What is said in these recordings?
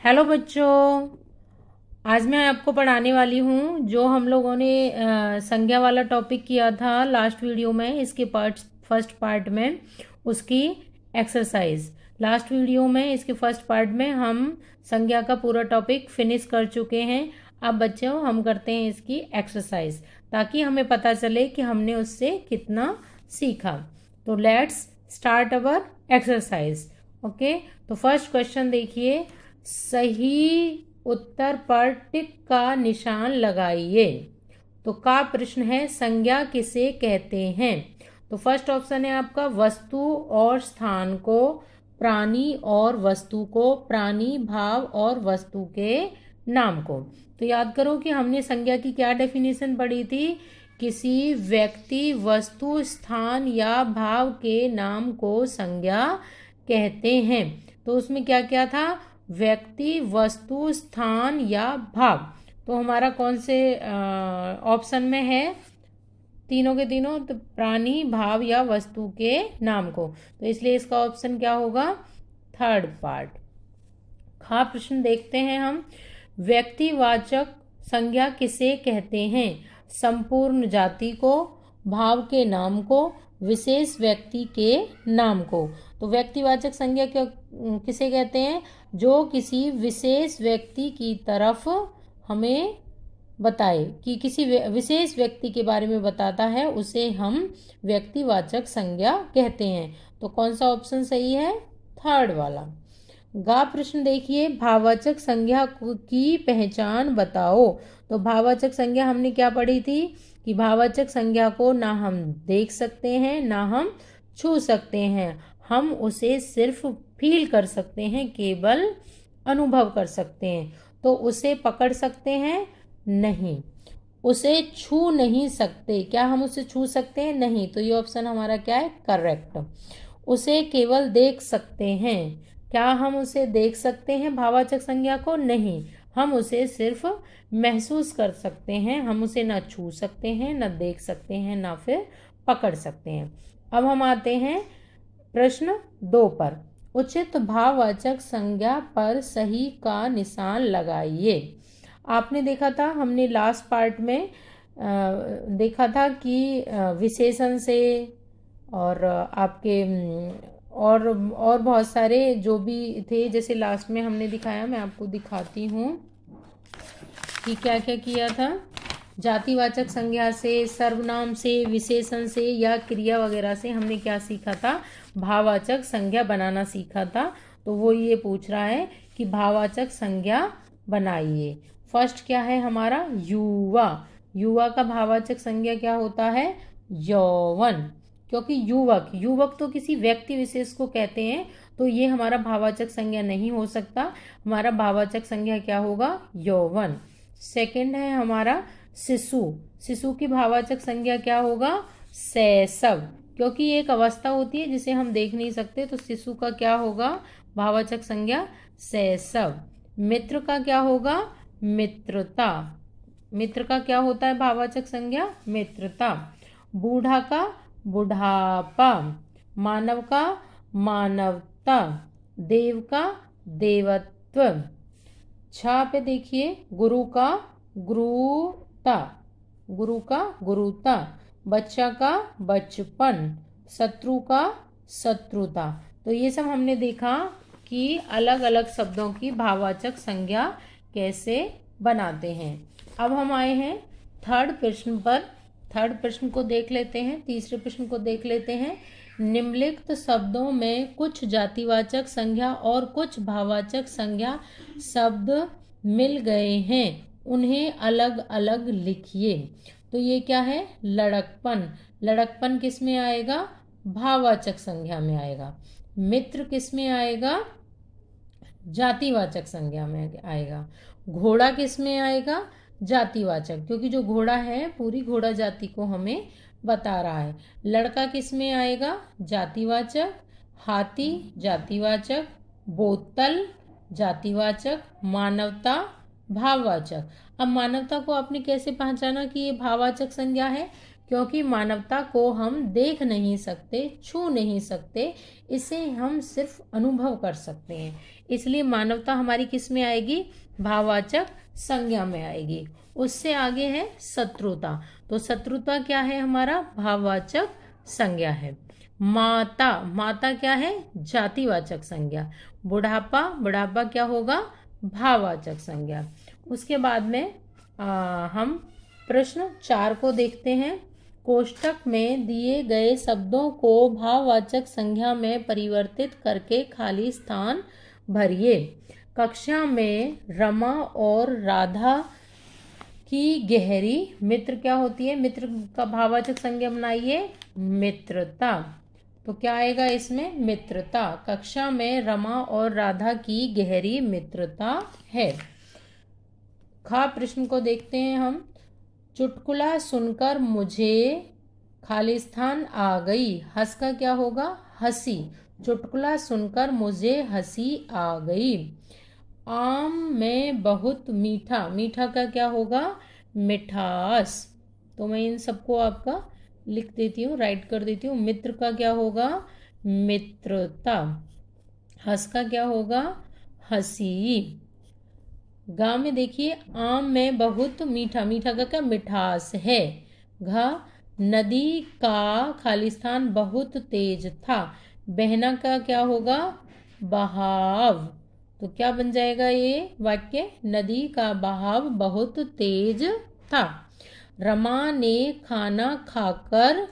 Hello बच्चों, आज मैं आपको पढ़ाने वाली हूँ जो हम लोगों ने संज्ञा वाला टॉपिक किया था लास्ट वीडियो में। इसके फर्स्ट पार्ट में उसकी एक्सरसाइज। लास्ट वीडियो में इसके फर्स्ट पार्ट में हम संज्ञा का पूरा टॉपिक फिनिश कर चुके हैं। अब बच्चों हम करते हैं इसकी एक्सरसाइज ताकि हमें पता चले कि हमने उससे कितना सीखा। तो let's start our exercise. Okay, तो फर्स्ट क्वेश्चन देखिए, सही उत्तर पर टिक का निशान लगाइए। तो का प्रश्न है, संज्ञा किसे कहते हैं? तो फर्स्ट ऑप्शन है आपका वस्तु और स्थान को, प्राणी और वस्तु को, प्राणी भाव और वस्तु के नाम को। तो याद करो कि हमने संज्ञा की क्या डेफिनेशन पढ़ी थी। किसी व्यक्ति, वस्तु, स्थान या भाव के नाम को संज्ञा कहते हैं। तो उसमें क्या क्या था? व्यक्ति, वस्तु, स्थान या भाव। तो हमारा कौन से ऑप्शन में है? तीनों के तीनों। तो प्राणी, भाव या वस्तु के नाम को। तो इसलिए इसका ऑप्शन क्या होगा? Third part. खा प्रश्न देखते हैं हम। व्यक्तिवाचक संज्ञा किसे कहते हैं? संपूर्ण जाति को, भाव के नाम को, विशेष व्यक्ति के नाम को। तो व्यक्तिवाचक संज्ञा किसे कहते हैं? जो किसी विशेष व्यक्ति की तरफ हमें बताए, कि किसी विशेष व्यक्ति के बारे में बताता है, उसे हम व्यक्तिवाचक संज्ञा कहते हैं। तो कौन सा ऑप्शन सही है? थर्ड वाला। गा प्रश्न देखिए, भाववाचक संज्ञा की पहचान बताओ। तो भाववाचक संज्ञा हमने क्या पढ़ी थी कि भाववाचक संज्ञा को ना हम देख सकते हैं ना हम छू सकते हैं, हम उसे सिर्फ फील कर सकते हैं, केवल अनुभव कर सकते हैं। तो उसे पकड़ सकते हैं? नहीं। उसे छू नहीं सकते। क्या हम उसे छू सकते हैं? नहीं। तो ये ऑप्शन हमारा क्या है? करेक्ट। उसे केवल देख सकते हैं। क्या हम उसे देख सकते हैं भाववाचक संज्ञा को? नहीं। हम उसे सिर्फ महसूस कर सकते हैं, हम उसे ना छू सकते हैं, ना देख सकते हैं, ना फिर पकड़ सकते हैं। अब हम आते हैं प्रश्न 2 पर। उचित भाववाचक संज्ञा पर सही का निशान लगाइए। आपने देखा था, हमने लास्ट पार्ट में देखा था कि विशेषण से और आपके और बहुत सारे जो भी थे, जैसे लास्ट में हमने दिखाया, मैं आपको दिखाती हूँ कि क्या क्या किया था। जातिवाचक संज्ञा से, सर्वनाम से, विशेषण से या क्रिया वगैरह से हमने क्या सीखा था? भाववाचक संज्ञा बनाना सीखा था। तो वो ये पूछ रहा है कि भाववाचक संज्ञा बनाइए। फर्स्ट क्या है हमारा? युवा। युवा का भाववाचक संज्ञा क्या होता है? यौवन। क्योंकि युवक, युवक तो किसी व्यक्ति विशेष को कहते हैं, तो ये हमारा भाववाचक संज्ञा नहीं हो सकता। हमारा भाववाचक संज्ञा क्या होगा? यौवन। सेकंड है हमारा शिशु। शिशु की भाववाचक संज्ञा क्या होगा? शैशव। क्योंकि ये एक अवस्था होती है जिसे हम देख नहीं सकते, तो शिशु का क्या होगा भाववाचक संज्ञा? शैशव। मित्र का क्या होगा? मित्रता। मित्र का क्या होता है भाववाचक संज्ञा? मित्रता। बूढ़ा का बुढ़ापा। मानव का मानवता। देव का देवत्व। छा पे देखिए, गुरु का गुरुता। गुरु का गुरुता। बच्चा का बचपन। शत्रु का शत्रुता। तो ये सब हमने देखा कि अलग अलग शब्दों की भाववाचक संज्ञा कैसे बनाते हैं। अब हम आए हैं थर्ड प्रश्न पर। थर्ड प्रश्न को देख लेते हैं, तीसरे प्रश्न को देख लेते हैं। निम्नलिखित शब्दों में कुछ जातिवाचक संज्ञा और कुछ भाववाचक संज्ञा शब्द मिल गए हैं, उन्हें अलग अलग लिखिए। तो ये क्या है? लड़कपन। लड़कपन किस में आएगा? भाववाचक संज्ञा में आएगा। मित्र किस में आएगा? जातिवाचक संज्ञा में आएगा। घोड़ा किस में आएगा? जातिवाचक, क्योंकि जो घोड़ा है पूरी घोड़ा जाति को हमें बता रहा है। लड़का किस में आएगा? जातिवाचक। हाथी जातिवाचक। बोतल जातिवाचक। मानवता भाववाचक। अब मानवता को आपने कैसे पहचाना कि ये भाववाचक संज्ञा है? क्योंकि मानवता को हम देख नहीं सकते, छू नहीं सकते, इसे हम सिर्फ अनुभव कर सकते हैं। इसलिए मानवता हमारी किस में आएगी? भाववाचक संज्ञा में आएगी। उससे आगे है शत्रुता। तो शत्रुता क्या है? हमारा भाववाचक संज्ञा है। माता, माता क्या है? जातिवाचक संज्ञा। बुढ़ापा, बुढ़ापा क्या होगा? भाववाचक संज्ञा। उसके बाद में हम प्रश्न 4 को देखते हैं। कोष्टक में दिए गए शब्दों को भाववाचक संज्ञा में परिवर्तित करके खाली स्थान भरिए। कक्षा में रमा और राधा की गहरी, मित्र क्या होती है? मित्र का भाववाचक संज्ञा बनाइए, मित्रता। तो क्या आएगा इसमें? मित्रता। कक्षा में रमा और राधा की गहरी मित्रता है। खा प्रश्न को देखते हैं हम। चुटकुला सुनकर मुझे खालिस्तान आ गई। हंस का क्या होगा? हंसी। चुटकुला सुनकर मुझे हंसी आ गई। आम में बहुत मीठा, मीठा का क्या होगा? मिठास। तो मैं इन सबको आपका लिख देती हूँ, राइट कर देती हूँ। मित्र का क्या होगा? मित्रता। हंस का क्या होगा? हंसी। गा में देखिए, आम में बहुत मीठा, मीठा का क्या? मिठास है। घा, नदी का खालिस्तान बहुत तेज था। बहना का क्या होगा? बहाव। तो क्या बन जाएगा ये वाक्य? नदी का बहाव बहुत तेज था। रमा ने खाना खाकर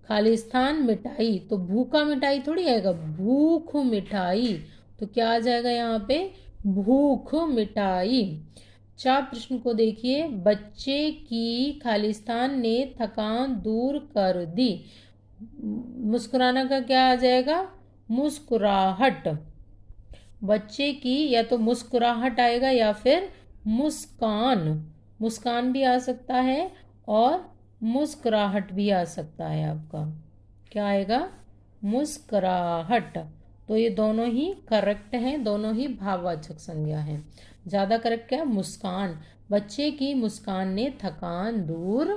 खालिस्तान मिटाई। तो भूखा मिटाई थोड़ी आएगा, भूख मिटाई। तो क्या आ जाएगा यहाँ पे? भूख मिटाई। 4 प्रश्न को देखिए। बच्चे की खालिस्तान ने थकान दूर कर दी। मुस्कुराना का क्या आ जाएगा? मुस्कुराहट। बच्चे की या तो मुस्कुराहट आएगा या फिर मुस्कान। मुस्कान भी आ सकता है और मुस्कुराहट भी आ सकता है। आपका क्या आएगा? मुस्कुराहट। तो ये दोनों ही करेक्ट हैं, दोनों ही भाववाचक संज्ञा हैं। ज़्यादा करेक्ट क्या? मुस्कान। बच्चे की मुस्कान ने थकान दूर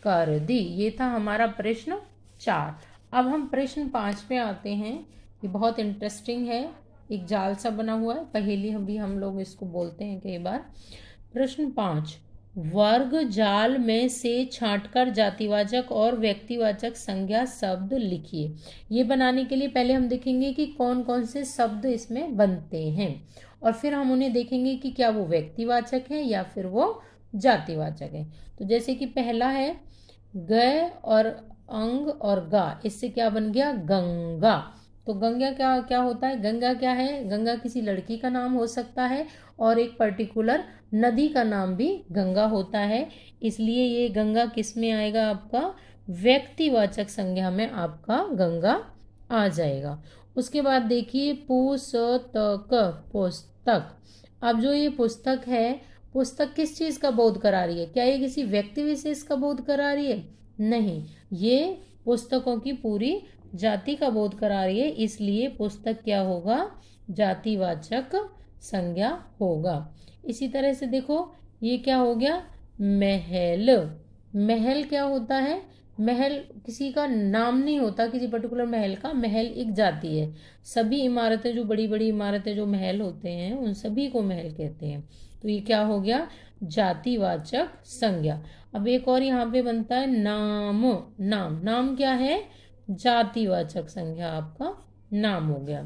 कर दी। ये था हमारा प्रश्न 4। अब हम प्रश्न 5 पे आते हैं। ये बहुत इंटरेस्टिंग है, एक जाल सा बना हुआ है, पहेली भी हम लोग इसको बोलते हैं कई बार। प्रश्न 5, वर्ग जाल में से छांटकर जातिवाचक और व्यक्तिवाचक संज्ञा शब्द लिखिए। ये बनाने के लिए पहले हम देखेंगे कि कौन कौन से शब्द इसमें बनते हैं और फिर हम उन्हें देखेंगे कि क्या वो व्यक्तिवाचक है या फिर वो जातिवाचक है। तो जैसे कि पहला है ग और अंग और गा, इससे क्या बन गया? गंगा। तो गंगा क्या क्या होता है? गंगा क्या है? गंगा किसी लड़की का नाम हो सकता है और एक पर्टिकुलर नदी का नाम भी गंगा होता है। इसलिए ये गंगा किस में आएगा? आपका व्यक्तिवाचक संज्ञा में आपका गंगा आ जाएगा। उसके बाद देखिए पुस्तक, पुस्तक। अब जो ये पुस्तक है, पुस्तक किस चीज़ का बोध करा रही है? क्या ये किसी व्यक्ति विशेष का बोध करा रही है? नहीं, ये पुस्तकों की पूरी जाति का बोध करा रही है। इसलिए पुस्तक क्या होगा? जातिवाचक संज्ञा होगा। इसी तरह से देखो, ये क्या हो गया? महल। महल क्या होता है? महल किसी का नाम नहीं होता, किसी पर्टिकुलर महल का। महल एक जाति है। सभी इमारतें, जो बड़ी बड़ी इमारतें, जो महल होते हैं, उन सभी को महल कहते हैं। तो ये क्या हो गया? जातिवाचक संज्ञा। अब एक और यहाँ पे बनता है नाम। नाम, नाम क्या है? जातिवाचक संज्ञा, आपका नाम हो गया।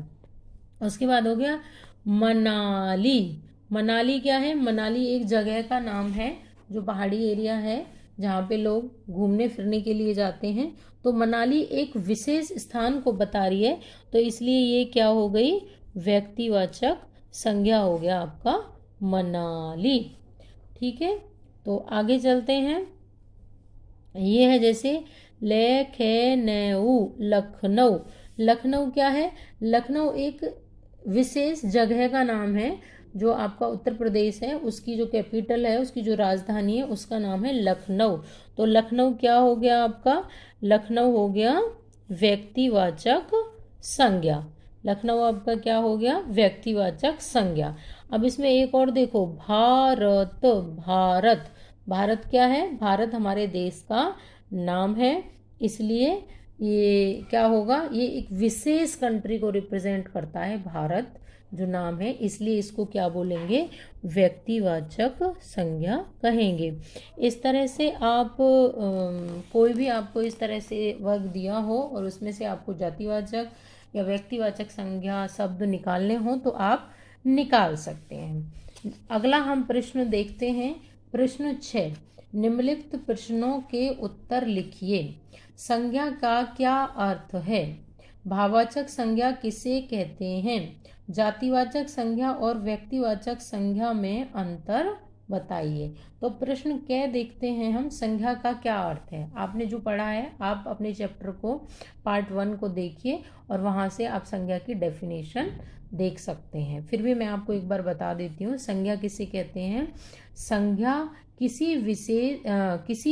उसके बाद हो गया मनाली। मनाली क्या है? मनाली एक जगह का नाम है, जो पहाड़ी एरिया है जहाँ पे लोग घूमने फिरने के लिए जाते हैं। तो मनाली एक विशेष स्थान को बता रही है, तो इसलिए ये क्या हो गई? व्यक्तिवाचक संज्ञा हो गया आपका मनाली। ठीक है, तो आगे चलते हैं। ये है जैसे लखनऊ, लखनऊ। लखनऊ क्या है? लखनऊ एक विशेष जगह का नाम है, जो आपका उत्तर प्रदेश है, उसकी जो कैपिटल है, उसकी जो राजधानी है, उसका नाम है लखनऊ। तो लखनऊ क्या हो गया आपका? लखनऊ हो गया व्यक्तिवाचक संज्ञा। लखनऊ आपका क्या हो गया? व्यक्तिवाचक संज्ञा। अब इसमें एक और देखो, भारत। भारत, भारत क्या है? भारत हमारे देश का नाम है, इसलिए ये क्या होगा, ये एक विशेष कंट्री को रिप्रेजेंट करता है, भारत जो नाम है, इसलिए इसको क्या बोलेंगे, व्यक्तिवाचक संज्ञा कहेंगे। इस तरह से आप कोई भी आपको इस तरह से वर्ग दिया हो और उसमें से आपको जातिवाचक या व्यक्तिवाचक संज्ञा शब्द निकालने हो तो आप निकाल सकते हैं। अगला हम प्रश्न देखते हैं। प्रश्न 6, निम्नलिखित प्रश्नों के उत्तर लिखिए। संज्ञा का क्या अर्थ है? भाववाचक संज्ञा किसे कहते हैं? जातिवाचक संज्ञा और व्यक्तिवाचक संज्ञा में अंतर बताइए। तो प्रश्न क्या देखते हैं हम, संज्ञा का क्या अर्थ है। आपने जो पढ़ा है आप अपने चैप्टर को पार्ट 1 को देखिए और वहाँ से आप संज्ञा की डेफिनेशन देख सकते हैं। फिर भी मैं आपको एक बार बता देती हूँ, संज्ञा किसे कहते हैं। संज्ञा किसी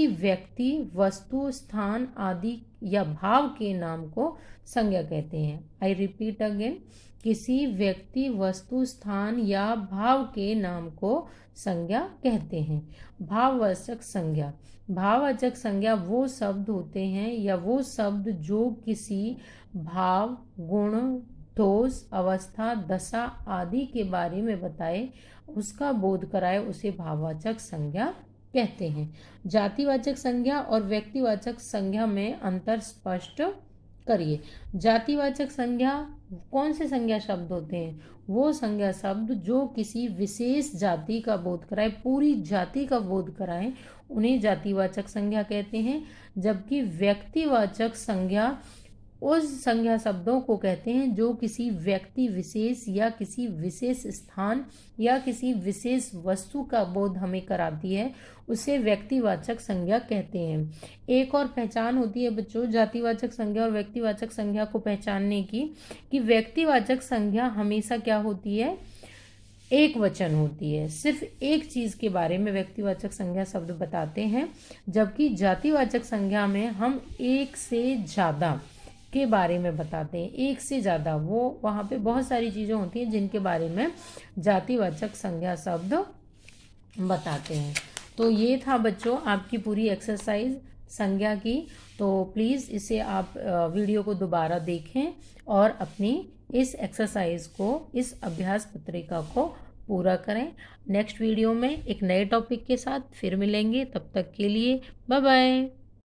व्यक्ति, वस्तु, स्थान आदि या भाव के नाम को संज्ञा कहते हैं। आई रिपीट अगेन, किसी व्यक्ति, वस्तु, स्थान या भाव के नाम को संज्ञा कहते हैं। भाववाचक संज्ञा, भाववाचक संज्ञा वो शब्द होते हैं या वो शब्द जो किसी भाव, गुण, ठोस, अवस्था, दशा आदि के बारे में बताए, उसका बोध कराए, उसे भाववाचक संज्ञा कहते हैं। जातिवाचक संज्ञा और व्यक्तिवाचक संज्ञा में अंतर स्पष्ट करिए। जातिवाचक संज्ञा कौन से संज्ञा शब्द होते हैं? वो संज्ञा शब्द जो किसी विशेष जाति का बोध कराए, पूरी जाति का बोध कराए, उन्हें जातिवाचक संज्ञा कहते हैं। जबकि व्यक्तिवाचक संज्ञा उस संज्ञा शब्दों को कहते हैं जो किसी व्यक्ति विशेष या किसी विशेष स्थान या किसी विशेष वस्तु का बोध हमें कराती है, उसे व्यक्तिवाचक संज्ञा कहते हैं। एक और पहचान होती है बच्चों जातिवाचक संज्ञा और व्यक्तिवाचक संज्ञा को पहचानने की, कि व्यक्तिवाचक संज्ञा हमेशा क्या होती है, एक वचन होती है, सिर्फ एक चीज के बारे में व्यक्तिवाचक संज्ञा शब्द बताते हैं। जबकि जातिवाचक संज्ञा में हम एक से ज्यादा के बारे में बताते हैं, एक से ज़्यादा, वो वहाँ पे बहुत सारी चीज़ें होती हैं जिनके बारे में जातिवाचक संज्ञा शब्द बताते हैं। तो ये था बच्चों आपकी पूरी एक्सरसाइज संज्ञा की। तो प्लीज़ इसे आप वीडियो को दोबारा देखें और अपनी इस एक्सरसाइज को, इस अभ्यास पत्रिका को पूरा करें। नेक्स्ट वीडियो में एक नए टॉपिक के साथ फिर मिलेंगे, तब तक के लिए बाय बाय।